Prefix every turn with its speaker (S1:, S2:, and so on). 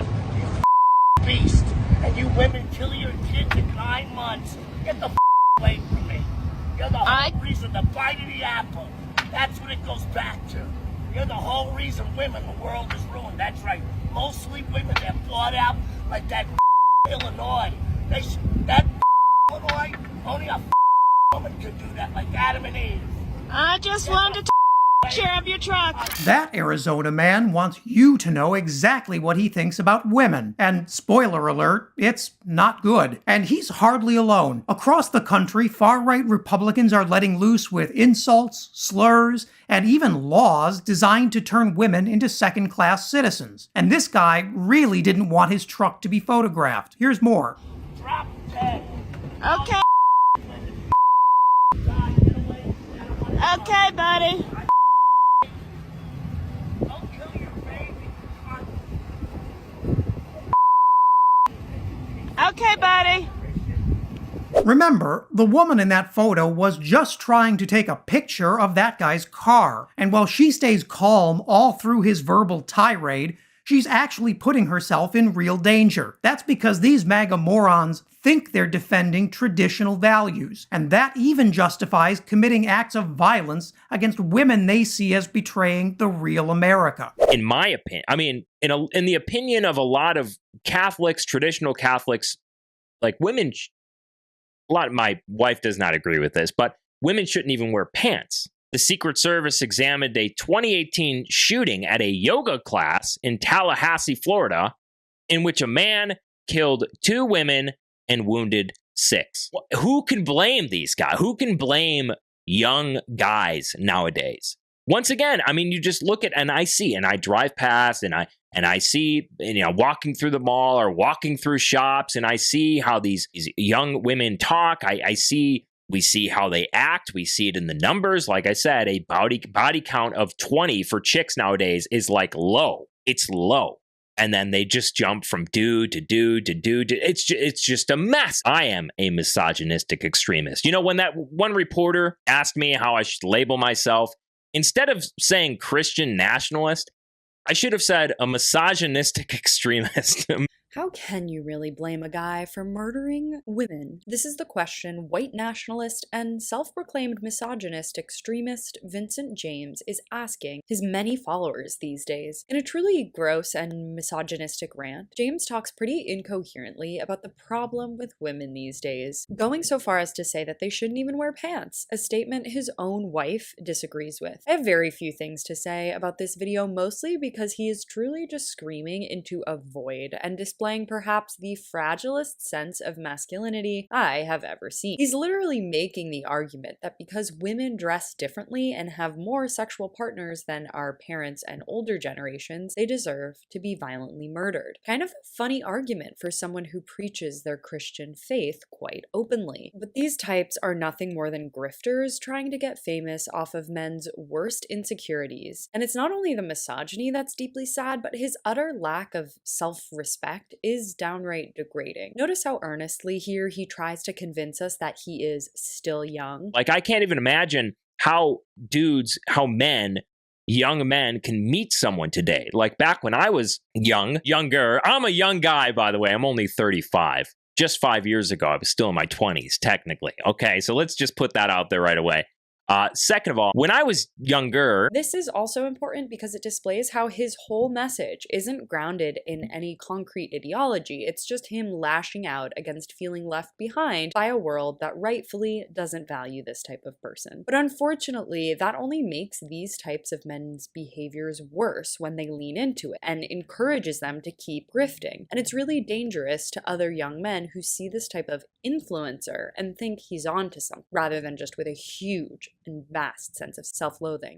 S1: You beast. And you women kill your kids in 9 months. Get the away from me. You're the whole reason, the bite of the apple. That's what it goes back to. You're the whole reason the world is ruined. That's right. Mostly women, they're bought out like that Illinois. That Illinois, only a woman could do that, like Adam and Eve.
S2: I just wanted to share of your truck.
S3: That Arizona man wants you to know exactly what he thinks about women. And spoiler alert, it's not good. And he's hardly alone. Across the country, far-right Republicans are letting loose with insults, slurs, and even laws designed to turn women into second-class citizens. And this guy really didn't want his truck to be photographed. Here's more.
S1: Drop dead.
S2: Okay. Okay, buddy.
S1: Don't kill your baby.
S2: Okay, buddy.
S3: Remember, the woman in that photo was just trying to take a picture of that guy's car. And while she stays calm all through his verbal tirade, she's actually putting herself in real danger. That's because these MAGA morons think they're defending traditional values, and that even justifies committing acts of violence against women they see as betraying the real America.
S4: In my opinion, I mean, in the opinion of a lot of Catholics, traditional Catholics, like women, my wife does not agree with this, but women shouldn't even wear pants. The Secret Service examined a 2018 shooting at a yoga class in Tallahassee, Florida, in which a man killed 2 women and wounded 6. Who can blame these guys? Who can blame young guys nowadays? Once again, I mean, you just look at, and I drive past, and I see, walking through the mall or walking through shops, and I see how these young women talk. We see how they act. We see it in the numbers. Like I said, a body count of 20 for chicks nowadays is like low. It's low. And then they just jump from dude to dude to dude. It's just a mess. I am a misogynistic extremist. You know, when that one reporter asked me how I should label myself, instead of saying Christian nationalist, I should have said a misogynistic extremist.
S5: How can you really blame a guy for murdering women? This is the question white nationalist and self-proclaimed misogynist extremist Vincent James is asking his many followers these days. In a truly gross and misogynistic rant, James talks pretty incoherently about the problem with women these days, going so far as to say that they shouldn't even wear pants, a statement his own wife disagrees with. I have very few things to say about this video, mostly because he is truly just screaming into a void and displaying perhaps the fragilest sense of masculinity I have ever seen. He's literally making the argument that because women dress differently and have more sexual partners than our parents and older generations, they deserve to be violently murdered. Kind of a funny argument for someone who preaches their Christian faith quite openly. But these types are nothing more than grifters trying to get famous off of men's worst insecurities. And it's not only the misogyny that's deeply sad, but his utter lack of self-respect is downright degrading. Notice how earnestly here he tries to convince us that he is still young.
S4: Like, I can't even imagine how young men can meet someone today. Like back when I was younger, I'm a young guy, by the way, I'm only 35. Just 5 years ago, I was still in my 20s, technically. Okay, so let's just put that out there right away. Second of all, when I was younger...
S5: This is also important because it displays how his whole message isn't grounded in any concrete ideology. It's just him lashing out against feeling left behind by a world that rightfully doesn't value this type of person. But unfortunately, that only makes these types of men's behaviors worse when they lean into it and encourages them to keep grifting. And it's really dangerous to other young men who see this type of influencer and think he's onto something, rather than just with a huge and vast sense of self-loathing.